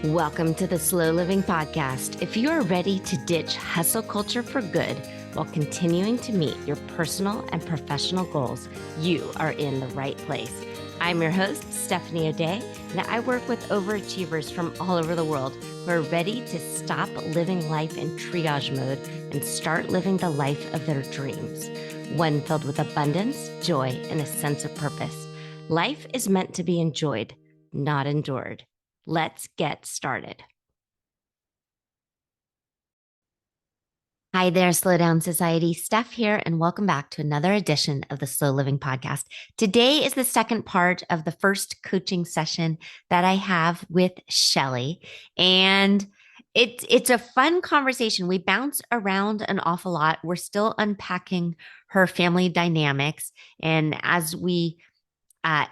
Welcome to the Slow Living Podcast. If you are ready to ditch hustle culture for good while continuing to meet your personal and professional goals, you are in the right place. I'm your host, Stephanie O'Day, and I work with overachievers from all over the world who are ready to stop living life in triage mode and start living the life of their dreams, one filled with abundance, joy, and a sense of purpose. Life is meant to be enjoyed, not endured. Let's get started. Hi there, Slow Down Society. Steph here, and welcome back to another edition of the Slow Living Podcast. Today is the second part of the first coaching session that I have with Shelly, and it's a fun conversation. We bounce around an awful lot. We're still unpacking her family dynamics, and as we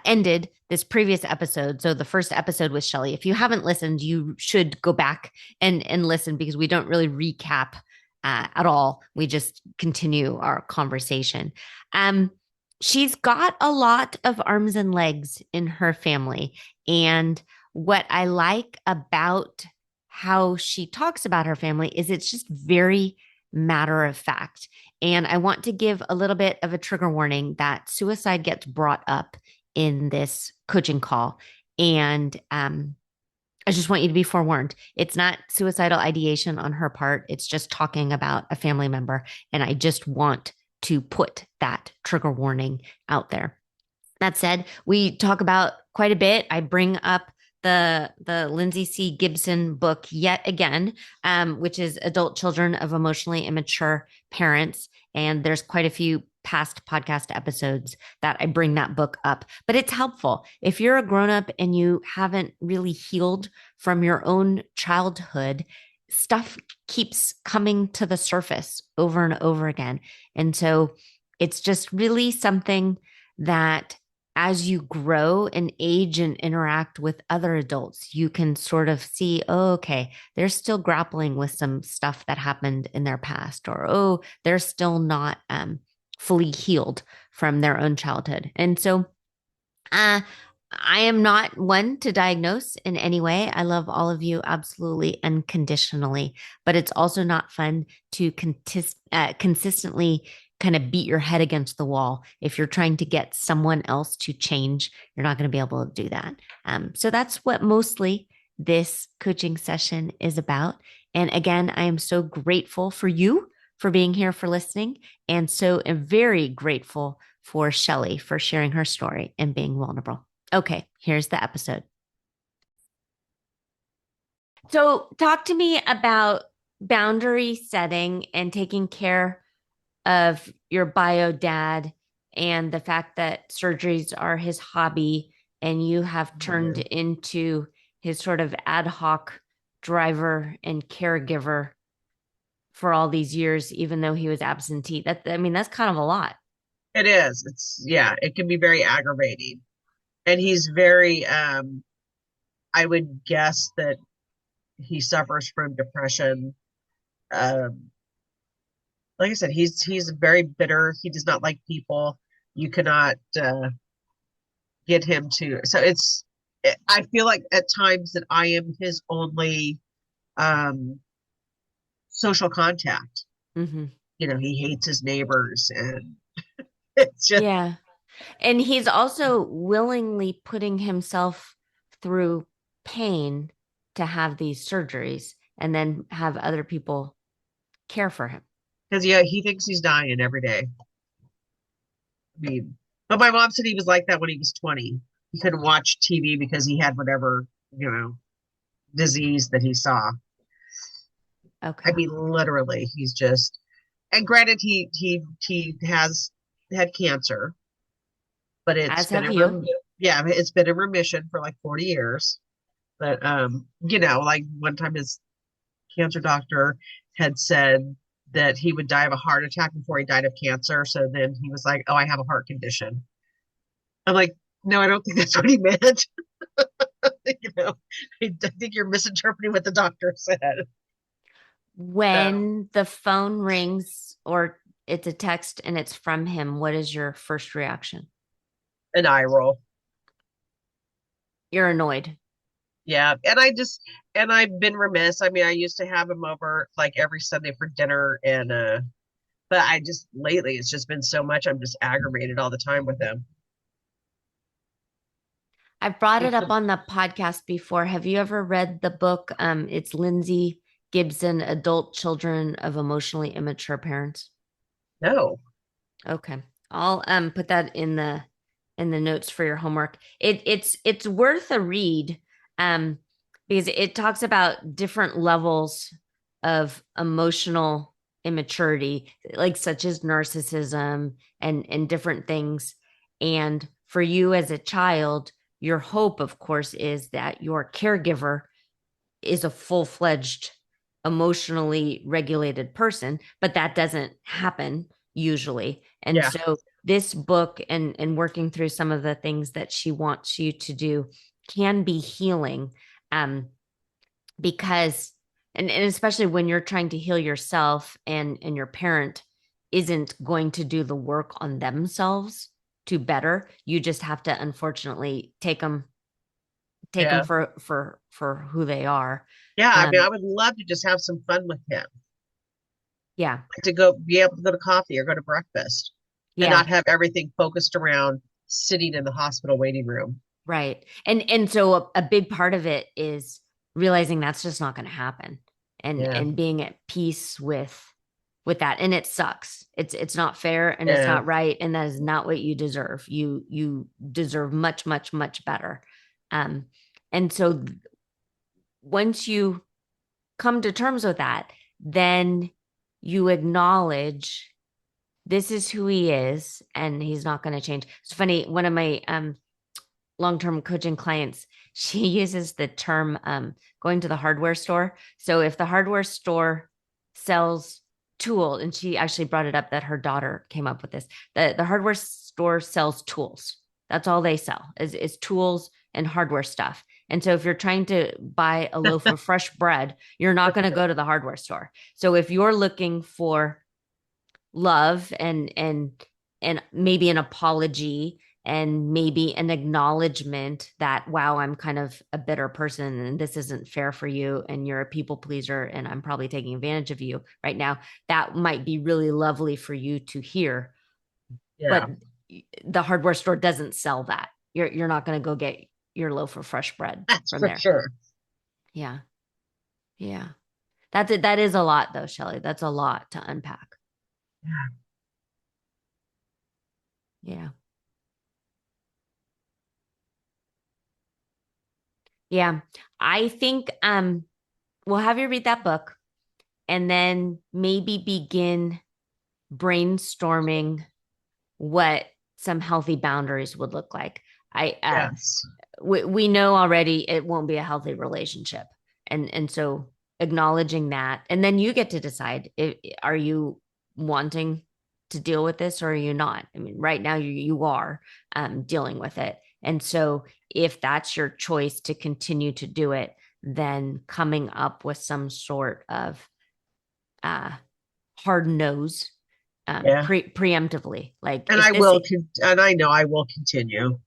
ended this previous episode. So the first episode with Shelly. If you haven't listened, you should go back and listen because we don't really recap at all. We just continue our conversation. She's got a lot of arms and legs in her family. And what I like about how she talks about her family is it's just very matter of fact. And I want to give a little bit of a trigger warning that suicide gets brought up in this coaching call. And I just want you to be forewarned. It's not suicidal ideation on her part. It's just talking about a family member. And I just want to put that trigger warning out there. That said, we talk about quite a bit. I bring up the Lindsay C. Gibson book yet again, which is Adult Children of Emotionally Immature Parents. And there's quite a few past podcast episodes that I bring that book up, but it's helpful. If you're a grown-up and you haven't really healed from your own childhood, stuff keeps coming to the surface over and over again. And so it's just really something that as you grow and age and interact with other adults, you can sort of see, oh, okay, they're still grappling with some stuff that happened in their past, or, oh, they're still not fully healed from their own childhood. And so I am not one to diagnose in any way. I love all of you absolutely unconditionally, but it's also not fun to consistently kind of beat your head against the wall. If you're trying to get someone else to change, you're not going to be able to do that. So that's what mostly this coaching session is about. And again, I am so grateful for you for being here, for listening, and so am very grateful for Shelly for sharing her story and being vulnerable. Okay, here's the episode. So talk to me about boundary setting and taking care of your bio dad and the fact that surgeries are his hobby and you have turned into his sort of ad hoc driver and caregiver for all these years, even though he was absentee. That's kind of a lot. It is. It can be very aggravating. And he's very, I would guess that he suffers from depression. Um, like I said, he's very bitter. He does not like people. You cannot get him to. I feel like at times that I am his only um, social contact. Mm-hmm. He hates his neighbors, and it's just Yeah. And he's also willingly putting himself through pain to have these surgeries and then have other people care for him. because he thinks he's dying every day. I mean, but my mom said he was like that when he was 20. He couldn't watch TV because he had whatever, disease that he saw. I Okay. mean, literally, he's just, and granted, he has had cancer, but it's As been have you. yeah, it's been in remission for like 40 years. But like one time his cancer doctor had said that he would die of a heart attack before he died of cancer. So then he was like, "Oh, I have a heart condition." I'm like, "No, I don't think that's what he meant." you know, I think you're misinterpreting what the doctor said. So When the phone rings or it's a text and it's from him, what is your first reaction? an eye roll. You're annoyed. Yeah. And I've been remiss. I mean, I used to have him over like every Sunday for dinner and but I just lately it's just been so much. I'm just aggravated all the time with him. I've brought it up on the podcast before. Have you ever read the book? It's Lindsay Gibson, Adult Children of Emotionally Immature Parents. No. Okay. I'll put that in the notes for your homework. It's worth a read um because it talks about different levels of emotional immaturity, like such as narcissism and different things. And for you as a child, your hope, of course, is that your caregiver is a full-fledged emotionally regulated person, but that doesn't happen usually. And Yeah. so this book and working through some of the things that she wants you to do can be healing, um because and especially when you're trying to heal yourself and your parent isn't going to do the work on themselves to better, you just have to unfortunately take them Yeah. for who they are. Yeah. I mean, um I would love to just have some fun with him. yeah, Like to go be able to go to coffee or go to breakfast and yeah, not have everything focused around sitting in the hospital waiting room. right. And so a big part of it is realizing that's just not going to happen, Yeah. and being at peace with that. And it sucks. It's not fair and it's Yeah. not right, and that is not what you deserve. You deserve much much much better. um and so once you come to terms with that, then you acknowledge this is who he is and he's not going to change. It's funny, one of my long-term coaching clients, she uses the term going to the hardware store. So if the hardware store sells tools, and she actually brought it up that her daughter came up with this, the hardware store sells tools. That's all they sell is tools and hardware stuff. And so if you're trying to buy a loaf of fresh bread, you're not going to go to the hardware store. So if you're looking for love and maybe an apology and maybe an acknowledgement that, wow, I'm kind of a bitter person and this isn't fair for you and you're a people pleaser and I'm probably taking advantage of you right now, that might be really lovely for you to hear. Yeah. But the hardware store doesn't sell that. You're not going to go get your loaf of fresh bread That's from for there. sure. Yeah. Yeah. That's it. That is a lot though, Shelly. That's a lot to unpack. Yeah. Yeah. I think we'll have you read that book and then maybe begin brainstorming what some healthy boundaries would look like. I Yes. we know already it won't be a healthy relationship. And so acknowledging that, and then you get to decide if, are you wanting to deal with this or are you not? I mean, right now you are dealing with it. And so if that's your choice to continue to do it, then coming up with some sort of uh hard nose, Yeah. preemptively, like And if I this, will, and I know I will continue.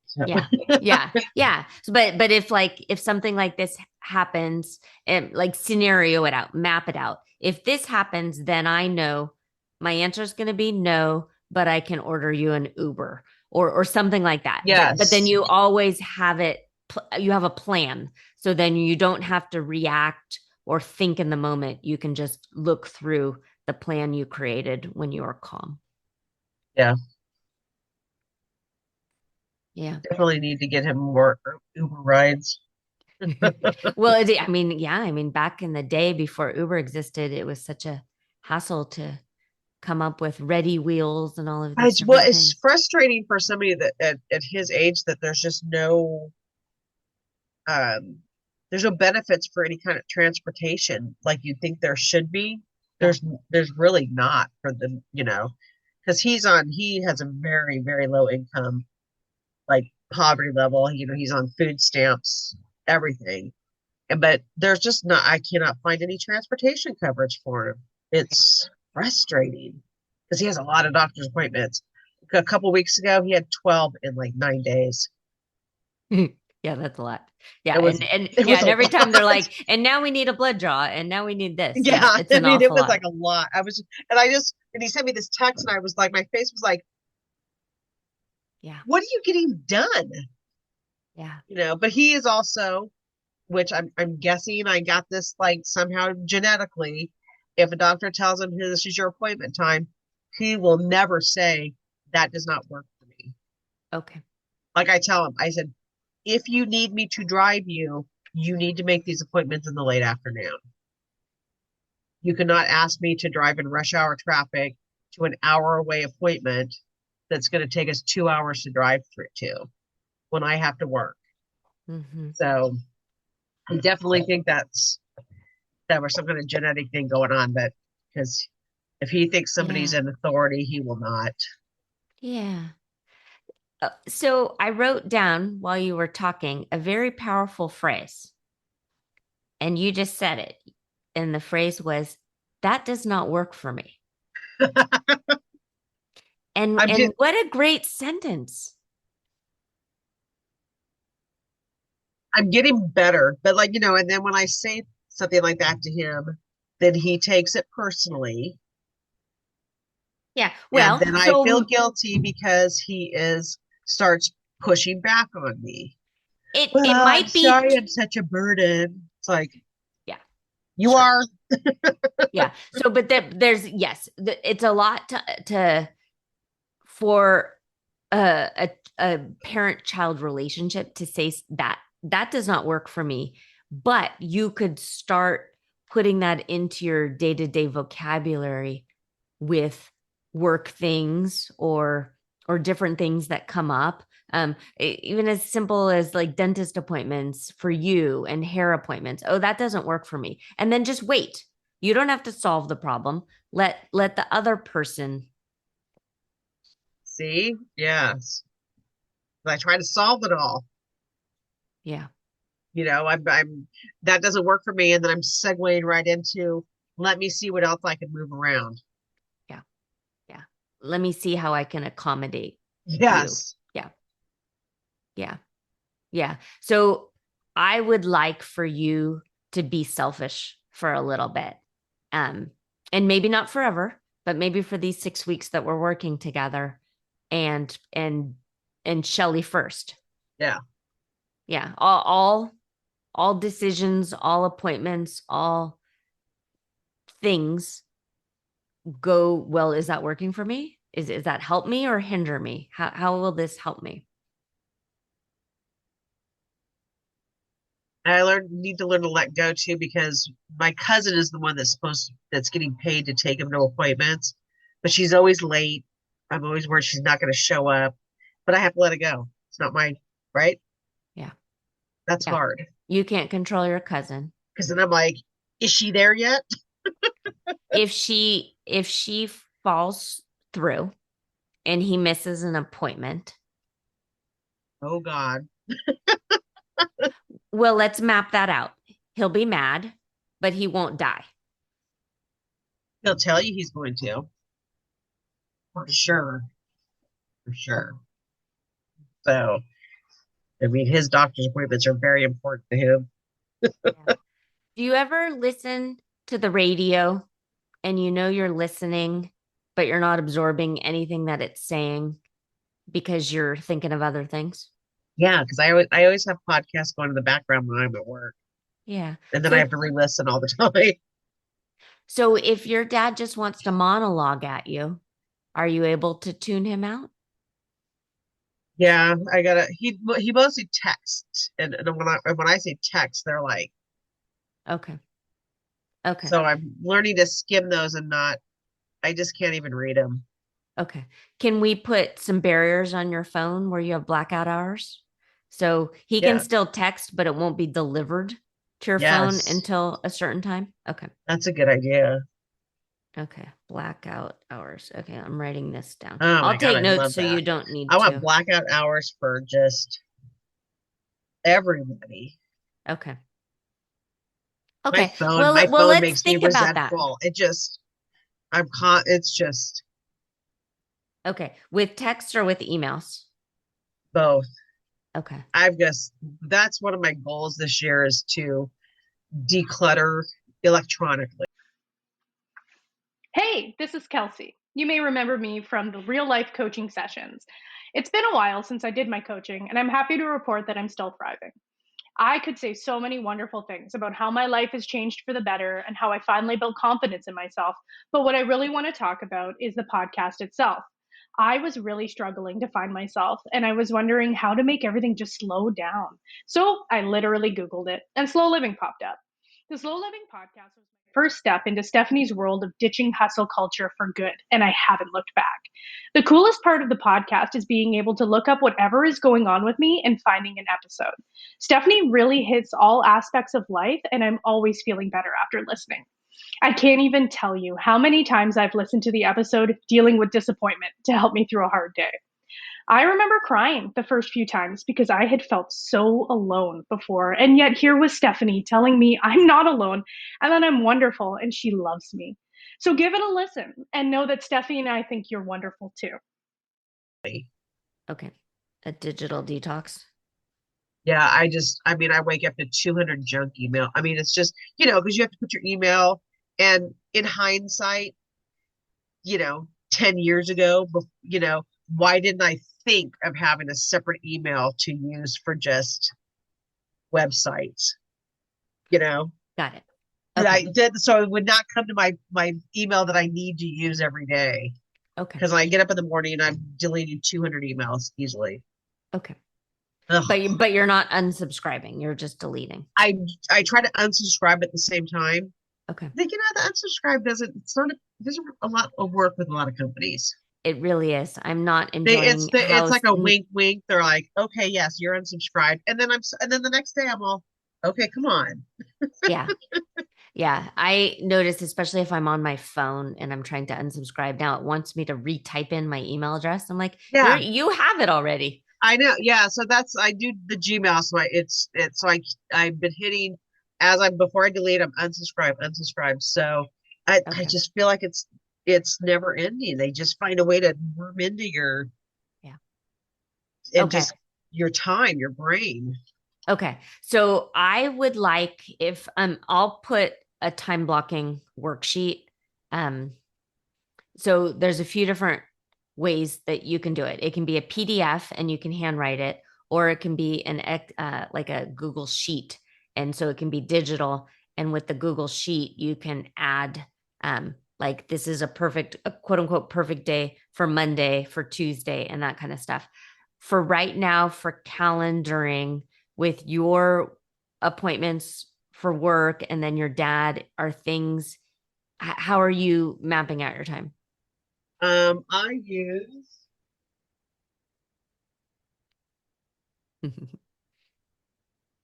So, yeah, yeah, yeah. So, but if like if something like this happens, and like scenario it out, map it out. If this happens, then I know my answer is going to be no, but I can order you an Uber or something like that. But then yes. you always have it. You have a plan, so then you don't have to react or think in the moment. You can just look through the plan you created when you are calm. Yeah. Yeah. Definitely need to get him more Uber rides. Well, I mean, yeah, I mean, back in the day before Uber existed, it was such a hassle to come up with ready wheels and all of these different It's things. frustrating for somebody that at his age that um there's no benefits for any kind of transportation like you think there should be. Yeah. There's really not for the, because he has a very, very low income, like poverty level. He's on food stamps, everything. But there's just not, I cannot find any transportation coverage for him. It's frustrating because he has a lot of doctor's appointments. A couple weeks ago, he had 12 in like 9 days. Yeah. Yeah, that's a lot. Yeah, It was and it yeah, was a and every time they're lot. like, and now we need a blood draw, and now we need this. Yeah, Yeah, it's I an mean, it awful was lot. like a lot. And he sent me this text, and I was like, my face was like, Yeah, "What are you getting done?" yeah. But he is also, which I'm guessing I got this like somehow genetically. If a doctor tells him, "Here, this is your appointment time," he will never say that does not work for me. Okay. Like I tell him, I said, if you need me to drive you, you need to make these appointments in the late afternoon. You cannot ask me to drive in rush hour traffic to an hour away appointment that's going to take us 2 hours to drive through to when I have to work. Hmm. So I definitely think that was some kind of genetic thing going on, but because if he thinks somebody's Yeah, an authority, he will not. yeah. So I wrote down while you were talking a very powerful phrase, and you just said it. And the phrase was, "That does not work for me." I'm And just, what a great sentence. I'm getting better, but like, and then when I say something like that to him, then he takes it personally. Yeah. And Well, then I feel so guilty because he is starts pushing back on me. it Well, I'm might be sorry I'm such a burden. It's like, yeah, you sure. are. Yeah. So but there's yes, it's a lot to for a parent-child relationship to say that that does not work for me, but you could start putting that into your day-to-day vocabulary with work things or different things that come up, even as simple as like dentist appointments for you and hair appointments. Oh, that doesn't work for me. And then just wait. You don't have to solve the problem. Let the other person. See? Yes. I try to solve it all. Yeah. I'm that doesn't work for me, and then I'm segueing right into let me see what else I can move around. Yeah. Yeah. Let me see how I can accommodate you. Yes. Yeah. Yeah. Yeah. So I would like for you to be selfish for a little bit. Um, and maybe not forever, but maybe for these 6 weeks that we're working together and Shelly first. Yeah. Yeah. All decisions, all appointments, all things go, well, is that working for me? Is that help me or hinder me? How will this help me? I need to learn to let go too because my cousin is the one that's getting paid to take him to appointments, but she's always late. I'm always worried she's not going to show up, but I have to let it go. It's not my right. Yeah. That's Yeah. hard You can't control your cousin. because then I'm like, is she there yet? If she falls through and he misses an appointment, Oh God, well, let's map that out. He'll be mad, but he won't die. he'll tell you he's going to for sure, for sure. So I mean, his doctor's appointments are very important to him. Yeah. Do you ever listen to the radio and you know you're listening, but you're not absorbing anything that it's saying because you're thinking of other things? Yeah, because I always have podcasts going in the background when I'm at work, Yeah. and then I So have to re-listen all the time. so if your dad just wants to monologue at you, are you able to tune him out? Yeah, I gotta. He mostly texts, and when I say text, they're like. Okay. Okay. So I'm learning to skim those and not. I just can't even read them. Okay. Can we put some barriers on your phone where you have blackout hours? So he can Yeah. still text, but it won't be delivered to your phone Yes, until a certain time? Okay. that's a good idea. Okay. Blackout hours. Okay. I'm writing this down. Oh I'll my God, take I notes love so you that. don't need I want to. blackout hours for just everybody. Okay. My Okay. phone, Well, my well, phone let's makes me think about that. resentful. It's just Okay. With text or with emails? both. Okay. I've just, that's one of my goals this year is to declutter electronically. Hey, this is Kelsey. You may remember me from the real life coaching sessions. It's been a while since I did my coaching, and I'm happy to report that I'm still thriving. I could say so many wonderful things about how my life has changed for the better and how I finally built confidence in myself. But what I really want to talk about is the podcast itself. I was really struggling to find myself, and I was wondering how to make everything just slow down. So I literally Googled it, and Slow Living popped up. The Slow Living podcast was my first step into Stephanie's world of ditching hustle culture for good, and I haven't looked back. The coolest part of the podcast is being able to look up whatever is going on with me and finding an episode. Stephanie really hits all aspects of life, and I'm always feeling better after listening. I can't even tell you how many times I've listened to the episode dealing with disappointment to help me through a hard day. I remember crying the first few times because I had felt so alone before, and yet here was Stephanie telling me I'm not alone and that I'm wonderful and she loves me. So give it a listen and know that Stephanie and I think you're wonderful too. Okay. A digital detox. Yeah, I mean, I wake up to 200 junk email. I mean, it's just, because you have to put your email, and in hindsight, 10 years ago, why didn't I think of having a separate email to use for just websites? You know, Got it. that I Okay. did, so it would not come to my email that I need to use every day. Okay. Because when I get up in the morning and I'm deleting 200 emails easily. Okay. Ugh. But you're not unsubscribing. You're just deleting. I I try to unsubscribe at the same time. Okay. I think the unsubscribe doesn't a lot of work with a lot of companies. It really is. I'm not It's enjoying it's how like a wink wink. They're like, okay, yes, you're unsubscribed, and then the next day I'm all, okay, come on. yeah. Yeah. I notice, especially if I'm on my phone and I'm trying to unsubscribe now, it wants me to retype in my email address. I'm like, Yeah, you have it already. I know. Yeah, so I do the Gmail, so it's so I've been hitting as I before I delete, I'm unsubscribe. So I Okay. just feel like it's never ending. They just find a way to worm into your Yeah. and Okay. just your time, your brain. Okay. So I would like if I'll put a time blocking worksheet. Um so there's a few different ways that you can do it. It can be a PDF and you can handwrite it, or it can be like a Google sheet, and so it can be digital. And with the Google sheet, you can add like this is a quote unquote perfect day for Monday, for Tuesday, and that kind of stuff. For right now, for calendaring with your appointments for work and then your dad, are things, how are you mapping out your time? I use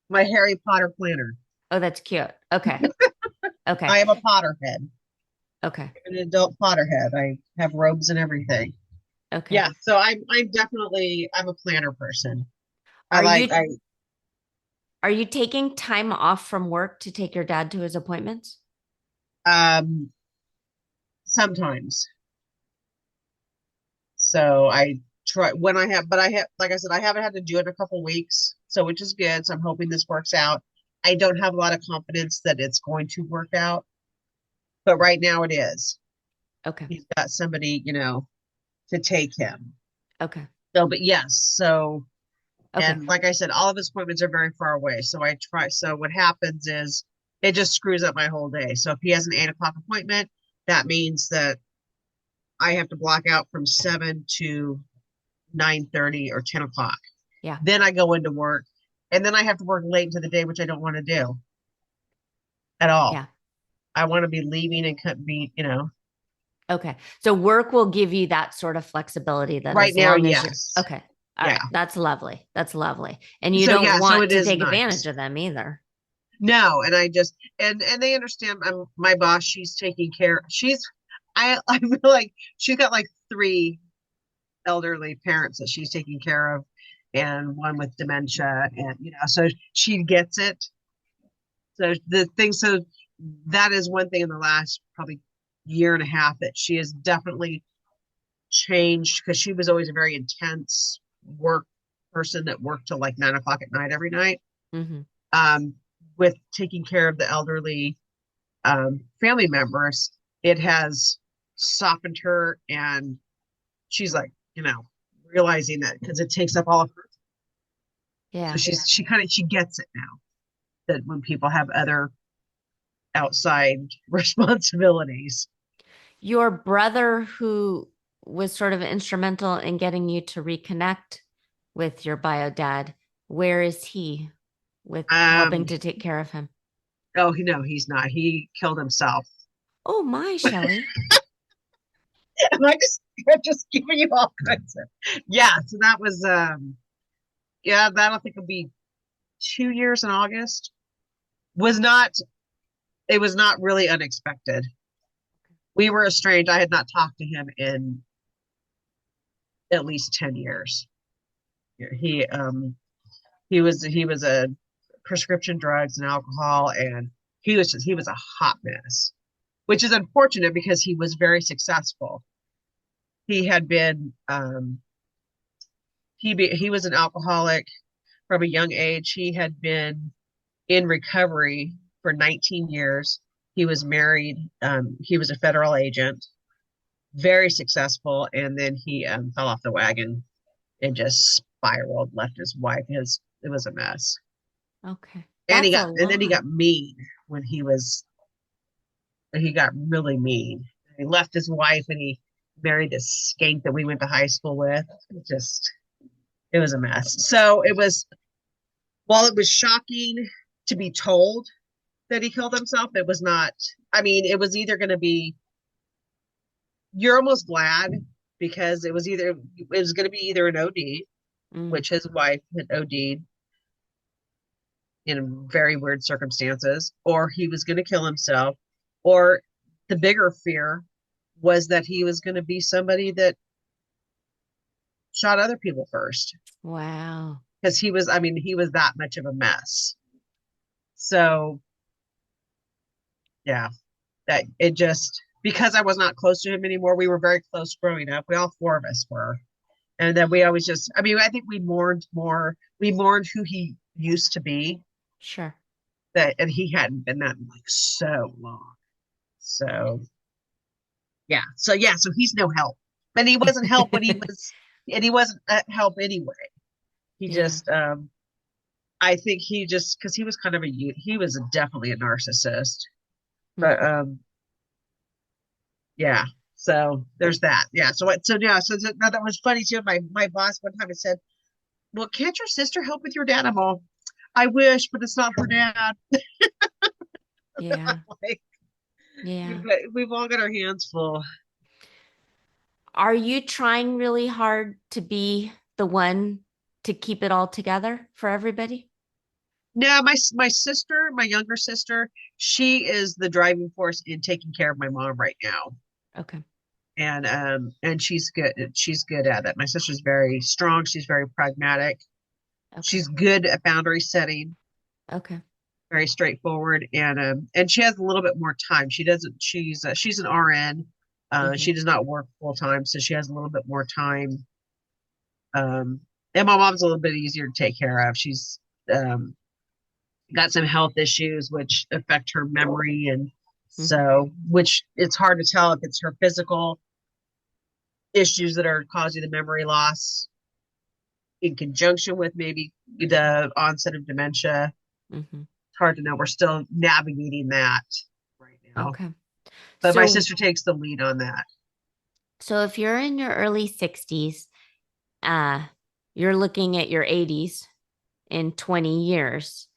my Harry Potter planner. Oh, that's cute. Okay. Okay. I am a Potterhead, Okay. an adult Potterhead. I have robes and everything. Okay. Yeah, so I'm definitely I'm a planner person. I Are like you are you taking time off from work to take your dad to his appointments? I sometimes. So I try when I have, but I have, like I said, I haven't had to do it in a couple weeks, so which is good. So I'm hoping this works out. I don't have a lot of confidence that it's going to work out, but right now it is. Okay. He's got somebody, to take him. Okay. So, but yes, so Okay. and like I said, all of his appointments are very far away. So I try. So what happens is it just screws up my whole day. So if he has an 8 o'clock appointment, that means that I have to block out from 7 to 9:30 or 10 o'clock. Yeah. Then I go into work, and then I have to work late into the day, which I don't want to do at all. Yeah. I want to be leaving and cut be. Okay. So work will give you that sort of flexibility that Right as now, long as you're yes. okay. All Yeah. right. That's lovely. That's lovely. And you So don't yeah, so want it to is take advantage nice. of them either. No, and I just and they understand. My boss. She's taking care. I feel like she's got like three elderly parents that she's taking care of, and one with dementia, and so she gets it. So that is one thing in the last probably year and a half that she has definitely changed, because she was always a very intense work person that worked till like 9 o'clock at night every night. Mm-hmm. Um, with taking care of the elderly family members, it has softened her, and she's like, realizing that because it takes up all of her. So Yeah. she gets it now that when people have other outside responsibilities. Your brother, who was sort of instrumental in getting you to reconnect with your bio dad, where is he with helping Um, to take care of him? oh no, he's not. He killed himself. Oh my, Shelly. Am I'm just giving you all kinds of yeah. So that was yeah, that I don't think it'll be 2 years in August. Was not It was not really unexpected. We were estranged. I had not talked to him in at least 10 years. He he was a prescription drugs and alcohol, and he was a hot mess, which is unfortunate because he was very successful. He had been he was an alcoholic from a young age. He had been in recovery for 19 years. He was married. He was a federal agent, very successful, and then he fell off the wagon and just spiraled. Left his wife. It was a mess. Okay. And That's a then he lot. got mean when he got really mean. He left his wife and he married this skank that we went to high school with. It was a mess. So while it was shocking to be told that he killed himself, it was not. I mean, it was either going to be, you're almost glad because it was going to be either an OD, Mm, which his wife had OD'd in very weird circumstances, or he was going to kill himself, or the bigger fear was that he was going to be somebody that shot other people first wow. because he was that much of a mess. So yeah, that it just because I was not close to him anymore. We were very close growing up. We all four of us were, and then we always just. I mean, I think we mourned more. We mourned who he used to be. Sure. And he hadn't been that in like so long. So so he's no help. But he wasn't help when and he wasn't help anyway. He Yeah. just, I think he just, because he was kind of he was definitely a narcissist. Mm. But yeah, so there's that. Yeah, no, that was funny too. My boss one time had said, "Well, can't your sister help with your dad?" I'm all, "I wish, but it's not her dad." Yeah. Like, Yeah. we've all got our hands full. Are you trying really hard to be the one to keep it all together for everybody? No, my sister, my younger sister, she is the driving force in taking care of my mom right now. Okay. And she's good. She's good at it. My sister's very strong. She's very pragmatic. Okay. She's good at boundary setting, Okay. very straightforward, and she has a little bit more time. She doesn't. She's an RN. Hmm. She does not work full time, so she has a little bit more time. Um, and my mom's a little bit easier to take care of. She's um got some health issues which affect her memory, and Hmm. so which it's hard to tell if it's her physical issues that are causing the memory loss in conjunction with maybe the onset of dementia. Hmm. It's hard to know. We're still navigating that right now, Okay. but my So, sister takes the lead on that. so if you're in your early 60s, uh, you're looking at your 80s in 20 years.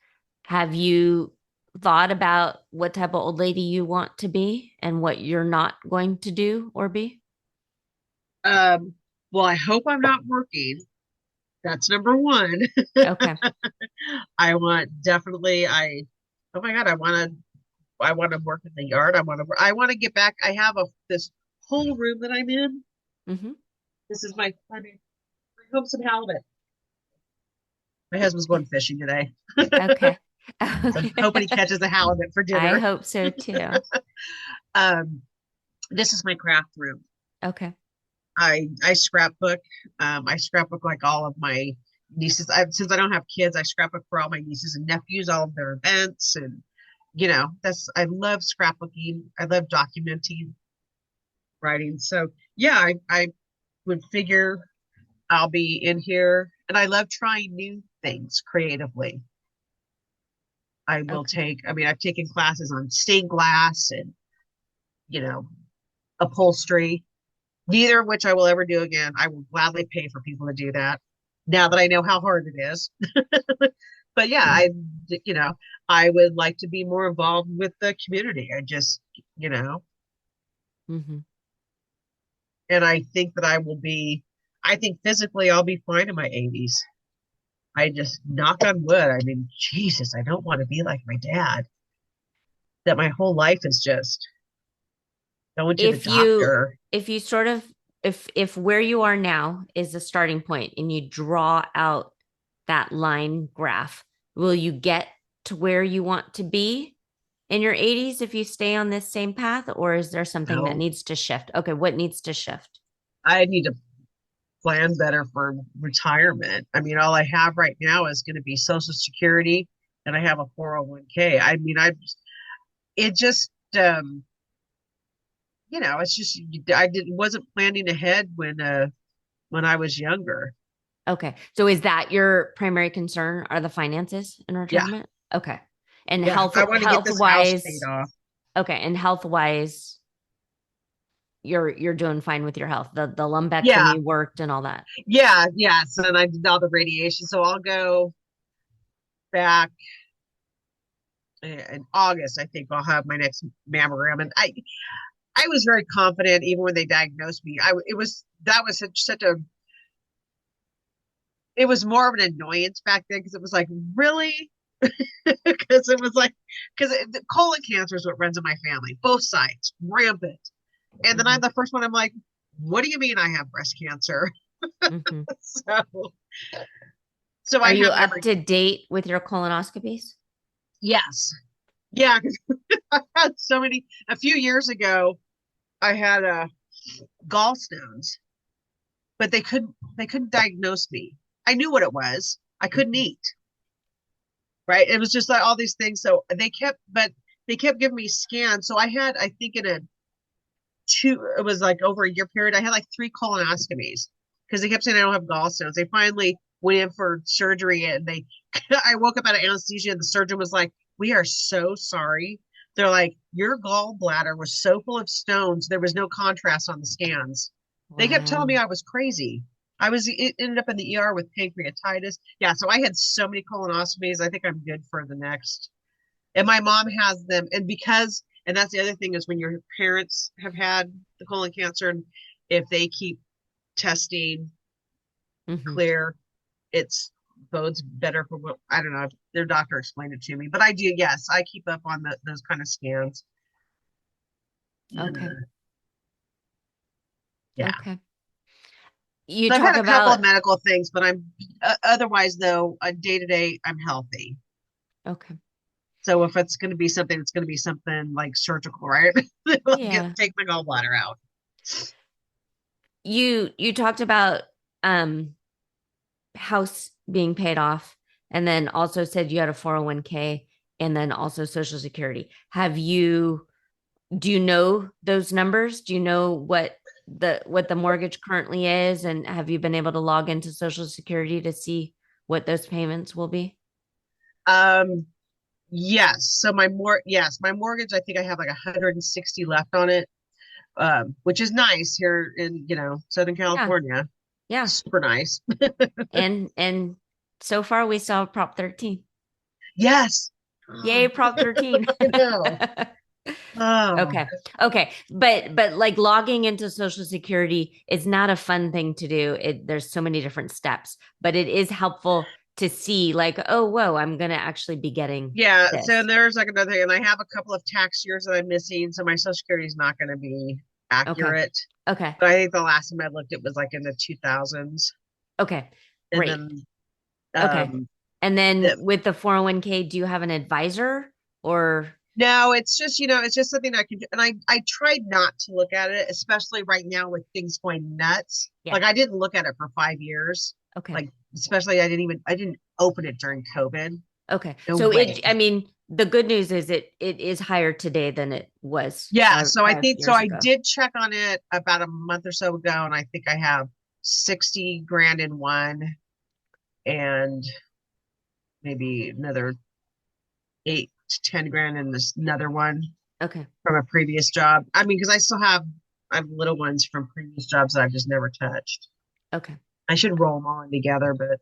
Have you thought about what type of old lady you want to be and what you're not going to do or be? um well, I hope I'm not working. That's number one. Okay. I want definitely I oh my god, I want to work in the yard. I want to get back. I have this whole room that I'm in. Hmm. This is I mean, bring home some halibut. My husband's going fishing today. Okay. So I'm Okay. hoping he catches a halibut for I dinner. hope so too. Um, this is my craft room. Okay. I scrapbook. I scrapbook like all of my nieces. Since I don't have kids, I scrapbook for all my nieces and nephews, all of their events, and that's I love scrapbooking. I love documenting, writing. So yeah, I would figure I'll be in here, and I love trying new things creatively. I will Okay. take. I mean, I've taken classes on stained glass and you know upholstery. Neither of which I will ever do again. I will gladly pay for people to do that now that I know how hard it is. But yeah, you know, I would like to be more involved with the community. I just, you know, Mm-hmm. and I think that I think physically I'll be fine in my 80s. I just knock on wood. I mean, Jesus, I don't want to be like my dad, that my whole life is just going to the If you doctor. if you sort of if where you are now is the starting point and you draw out that line graph, will you get to where you want to be in your 80s if you stay on this same path, or is there something that No, needs to shift? Okay, what needs to shift? I need to plan better for retirement. I mean, all I have right now is going to be Social Security, and I have a 401k. I mean, it just, it's just I didn't wasn't planning ahead when I was younger. Okay. So is that your primary concern, are the finances in Yeah, retirement? Okay. And yeah. I want to get health this house paid wise, off. okay. And health wise, you're doing fine with your health. The Yeah, lumpectomy worked and all that. yeah, yes. And I did all the radiation, so I'll go back in August. I think I'll have my next mammogram, and I was very confident even when they diagnosed me. It was that was such a it was more of an annoyance back then because it was like, really? Because it was like, the colon cancer is what runs in my family, both sides, rampant. And then Mm-hmm. I'm the first one. I'm like, what do you mean I have breast cancer? Mm-hmm. so, so Are I you have up every to date with your colonoscopies? yes, yeah. Because I had so many. A few years ago, I had gallstones, but they couldn't diagnose me. I knew what it was. I couldn't Mm-hmm. eat. Right. It was just like all these things. So they kept giving me scans. So I had, I think it was like over a year period, I had like 3 colonoscopies because they kept saying I don't have gallstones. They finally went in for surgery and I woke up out of anesthesia and the surgeon was like, we are so sorry. They're like, your gallbladder was so full of stones, there was no contrast on the scans. They kept telling me Wow. I was crazy. It ended up in the ER with pancreatitis. Yeah, so I had so many colonoscopies. I think I'm good for the next. And my mom has them. And that's the other thing is when your parents have had the colon cancer, and if they keep testing Mm-hmm. clear, it's bodes better for what I don't know. Their doctor explained it to me, but I do. Yes, I keep up on those kind of scans. And, Okay. yeah. Okay. You So I've talk had a couple about of medical things, but I'm otherwise though, day to day, I'm healthy. okay. So if it's going to be something, it's going to be something like surgical, right? Yeah. Take my gallbladder out. You talked about um house being paid off and then also said you had a 401k and then also social security. Do you know those numbers? Do you know what the mortgage currently is, and have you been able to log into social security to see what those payments will be? Um, yes. So my mortgage, I think I have like 160 left on it, which is nice here in, Southern Yeah. California. Yeah. Super nice. And so far we saw Prop 13. Yes. Yay, Prop 13. I know. Oh, Okay. Okay. But like logging into Social Security is not a fun thing to do. There's so many different steps, but it is helpful to see like, oh, whoa, I'm gonna actually be getting yeah. So this. there's like another thing, and I have a couple of tax years that I'm missing, so my Social Security is not going to be Okay. accurate. Okay. But I think the last time I looked, it was like in the 2000s, Okay. and Great. then Okay. um, And then the, with the 401k, do you have an advisor or no, it's just it's just something I can do, and I tried not to look at it, especially right now with things going nuts. yeah. Like I didn't look at it for 5 years, Okay. like especially I didn't open it during COVID. Okay. No So way. I mean, the good news is it is higher today than it was Yeah, so I five think so. years I ago. did check on it about a month or so ago, and I think I have 60 grand in one and maybe another 8 to 10 grand in this another one Okay. from a previous job. I mean, because I have little ones from previous jobs that I've just never touched. Okay. I should roll them all in together, but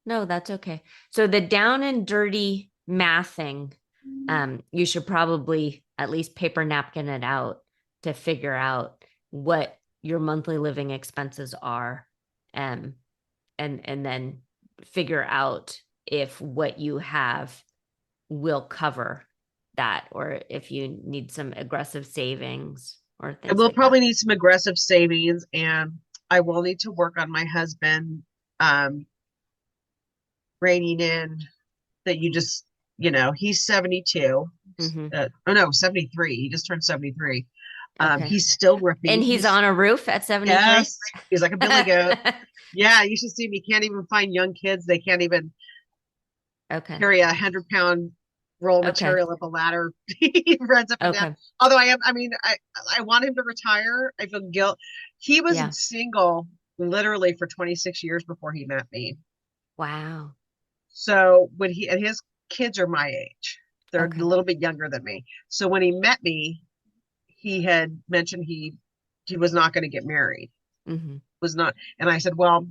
No, that's okay. So the down and dirty mathing, you should probably at least paper napkin it out to figure out what your monthly living expenses are, um, and then figure out if what you have will cover that, or if you need some aggressive savings or I things will like that. probably need some aggressive savings, and I will need to work on my husband um, reining in that he's 72. Mm-hmm. Oh no, 73. He just turned 73. Okay. He's still And ripping. he's on a roof at 73? Yes, he's like a billy goat. Yeah, you should see him. He can't even find young kids. They can't even Okay. carry 100 pound roll of Okay. material up a ladder. He runs up and down. Okay. Although I want him to retire. I feel guilt. He was Yeah. single literally for 26 years before he met me. Wow. So and his kids are my age. They're a Okay. little bit younger than me. So when he met me, he had mentioned he was not going to get married. Mm-hmm. Was not, and I said, well,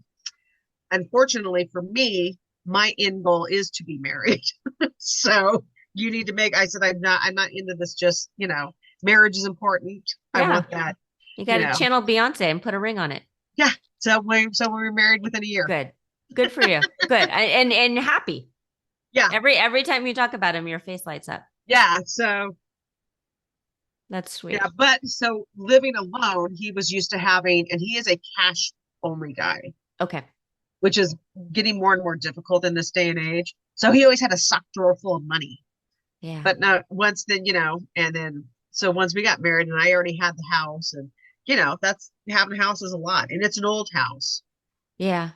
unfortunately for me, my end goal is to be married. So you need to make. I said, I'm not into this. Just marriage is important. I Yeah. want that. You got You to know, channel Beyonce and put a ring on it. yeah. So we were married within a year. Good. Good for you. Good. And happy. Yeah, Every time you talk about him, your face lights up. yeah. So That's yeah, sweet. but so living alone, he was used to having, and he is a cash only guy, Okay. which is getting more and more difficult in this day and age. So he always had a sock drawer full of money. Yeah. But now once then, and then so once we got married and I already had the house, and that's having a house is a lot, and it's an old house. Yeah.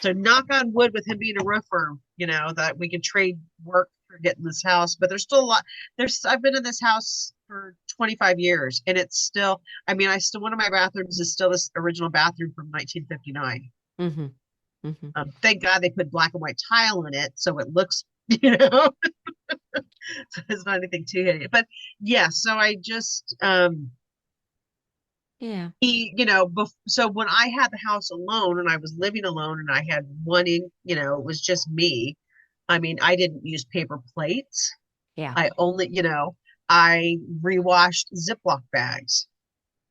So knock on wood with him being a roofer, that we can trade work for getting this house. But there's still a lot. I've been in this house for 25 years, and it's still. I mean, one of my bathrooms is still this original bathroom from 1959. Mm-hmm. Mm-hmm. Thank God they put black and white tile in it, so it looks, so it's not anything too hideous. But yeah, so I just Yeah. so when I had the house alone and I was living alone and I had it was just me. I mean, I didn't use paper plates. Yeah. I only, I rewashed Ziploc bags.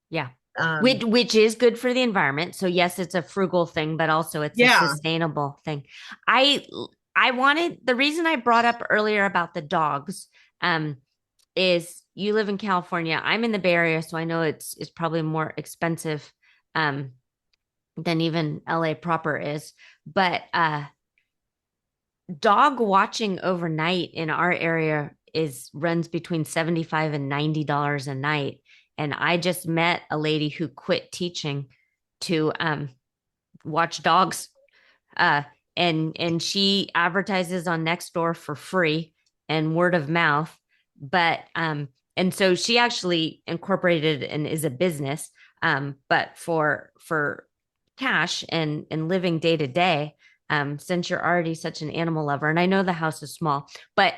Yeah. Um, Which is good for the environment. So yes, it's a frugal thing, but also it's a yeah, sustainable thing. I I wanted the reason I brought up earlier about the dogs is you live in California. I'm in the Bay Area, so I know it's probably more expensive um than even LA proper is. But dog watching overnight in our area is runs between 75 and $90 a night. And I just met a lady who quit teaching to watch dogs. Uh, and she advertises on Nextdoor for free and word of mouth. But and so she actually incorporated and is a business. But for cash and living day to day, since you're already such an animal lover, and I know the house is small, but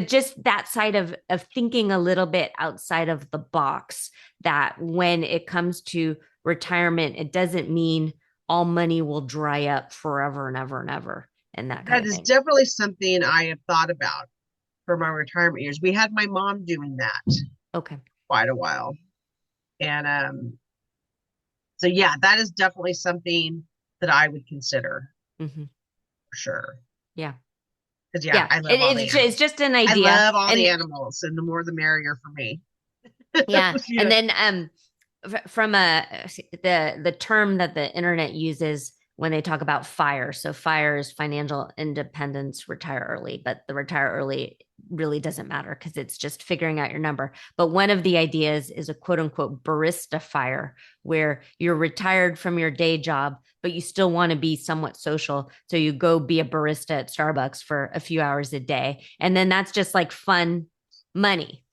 just that side of thinking a little bit outside of the box, that when it comes to retirement, it doesn't mean all money will dry up forever and ever and ever and that kind that of is thing. definitely something I have thought about for my retirement years. We had my mom doing that Okay. quite a while. And so yeah, that is definitely something that I would consider Mm-hmm. for sure. Yeah. Because yeah, Yeah. I love all the It's animals. just an I idea. love all the And animals, and the more the merrier for me. yeah. Yeah. And then from the term that the internet uses, when they talk about FIRE. So FIRE is financial independence, retire early, but the retire early really doesn't matter because it's just figuring out your number. But one of the ideas is a quote unquote barista FIRE, where you're retired from your day job, but you still want to be somewhat social. So you go be a barista at Starbucks for a few hours a day. And then that's just like fun money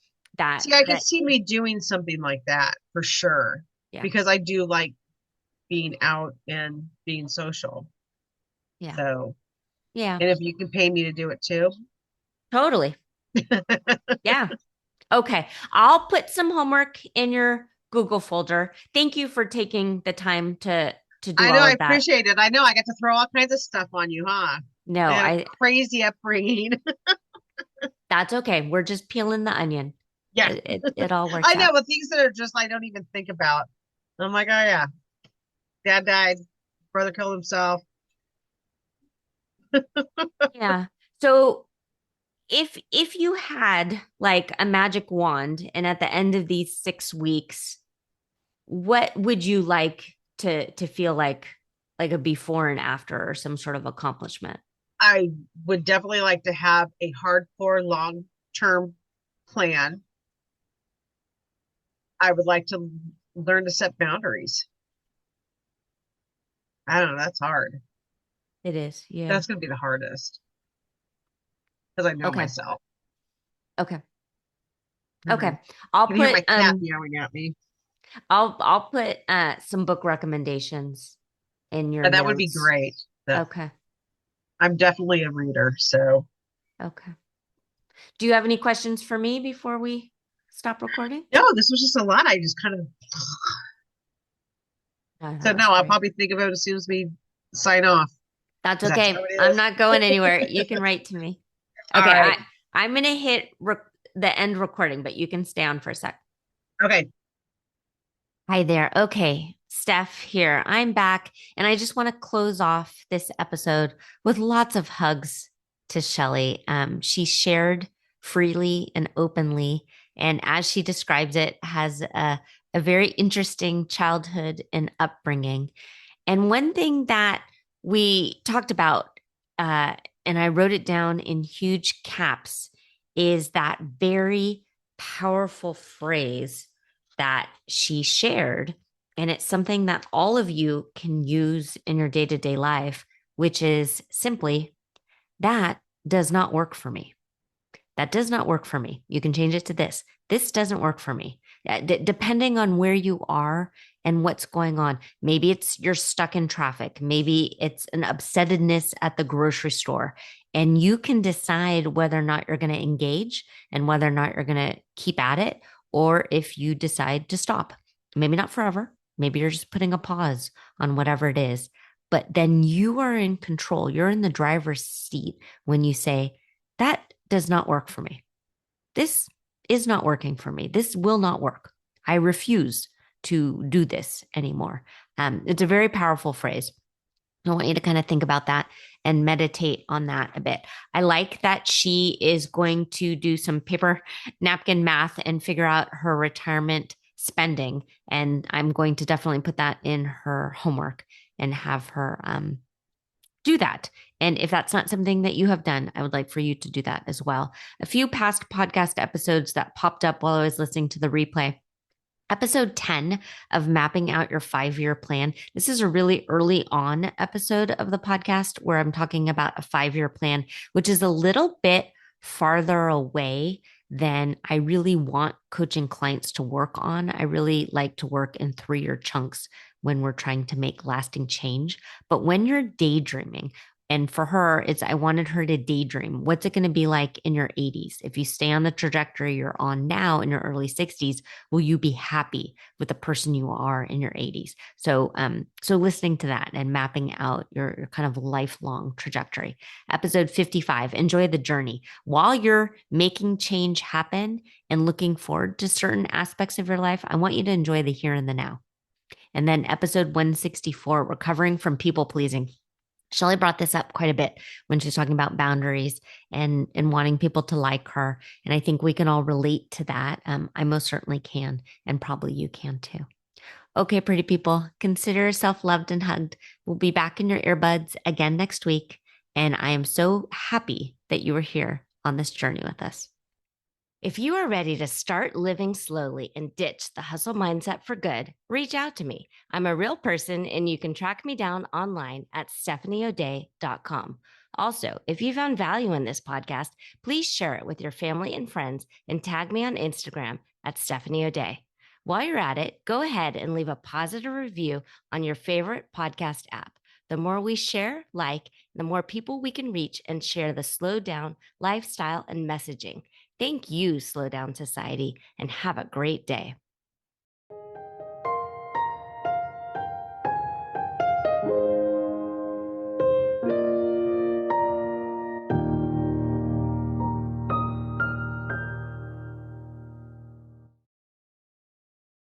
See, I could that see me doing something like that for sure. yeah. Because I do like being out and being social. Yeah. So, Yeah. and if you can pay me to do it too. Totally. Yeah. Okay. I'll put some homework in your Google folder. Thank you for taking the time to do I know, all I of that. appreciate it. I know I got to throw all kinds of stuff on you, huh? No, I had a I crazy upbringing. that's okay. We're just peeling the onion. Yeah. It all works I know, out. but things that are just I don't even think about. I'm like, oh yeah, dad died, brother killed himself. Yeah. So if you had like a magic wand and at the end of these 6 weeks, what would you like to feel like a before and after or some sort of accomplishment? I would definitely like to have a hardcore long-term plan. I would like to learn to set boundaries. I don't know, that's hard. It is. Yeah. That's going to be the hardest because I know Okay. myself. Okay. Mhm. Okay. I'll Can you hear put my cat meowing at me? I'll put some book recommendations in your And that would be notes. great. That Okay. I'm definitely a reader, so Okay. Do you have any questions for me before we stop recording? no, this was just a lot. I just kind of No, so that was no, I'll great. probably think of it as soon as we sign off. That's 'Cause that's how okay. it I'm is. not going anywhere. You can write to me. All Okay, right. I'm gonna hit the end recording, but you can stay on for a sec. Okay. Hi there. Okay, Steph here. I'm back, and I just want to close off this episode with lots of hugs to Shelly. She shared freely and openly, and as she describes it, has a very interesting childhood and upbringing. And one thing that we talked about, uh, and I wrote it down in huge caps, is that very powerful phrase that she shared. And it's something that all of you can use in your day to day life, which is simply that does not work for me. That does not work for me. You can change it to this. This doesn't work for me. Depending on where you are and what's going on. Maybe it's you're stuck in traffic. Maybe it's an upsettedness at the grocery store. And you can decide whether or not you're going to engage and whether or not you're going to keep at it, or if you decide to stop. Maybe not forever. Maybe you're just putting a pause on whatever it is. But then you are in control. You're in the driver's seat when you say, that does not work for me. This is not working for me. This will not work. I refuse to do this anymore. It's a very powerful phrase. I want you to kind of think about that and meditate on that a bit. I like that she is going to do some paper napkin math and figure out her retirement spending. And I'm going to definitely put that in her homework and have her do that. And if that's not something that you have done, I would like for you to do that as well. A few past podcast episodes that popped up while I was listening to the replay. Episode 10 of Mapping Out Your 5-Year Plan. This is a really early on episode of the podcast where I'm talking about a 5-year plan, which is a little bit farther away than I really want coaching clients to work on. I really like to work in 3-year chunks when we're trying to make lasting change. But when you're daydreaming, and for her, it's I wanted her to daydream. What's it going to be like in your 80s? If you stay on the trajectory you're on now in your early 60s, will you be happy with the person you are in your 80s? So listening to that and mapping out your kind of lifelong trajectory. Episode 55, enjoy the journey. While you're making change happen and looking forward to certain aspects of your life, I want you to enjoy the here and the now. And then episode 164, recovering from people pleasing. Shelly brought this up quite a bit when she's talking about boundaries and wanting people to like her. And I think we can all relate to that. I most certainly can, and probably you can too. Okay, pretty people, consider yourself loved and hugged. We'll be back in your earbuds again next week. And I am so happy that you are here on this journey with us. If you are ready to start living slowly and ditch the hustle mindset for good, reach out to me. I'm a real person and you can track me down online at stephanieoday.com. Also, if you found value in this podcast, please share it with your family and friends and tag me on Instagram at Stephanie O'Day. While you're at it, go ahead and leave a positive review on your favorite podcast app. The more we share, the more people we can reach and share the slow down lifestyle and messaging. Thank you, Slow Down Society, and have a great day.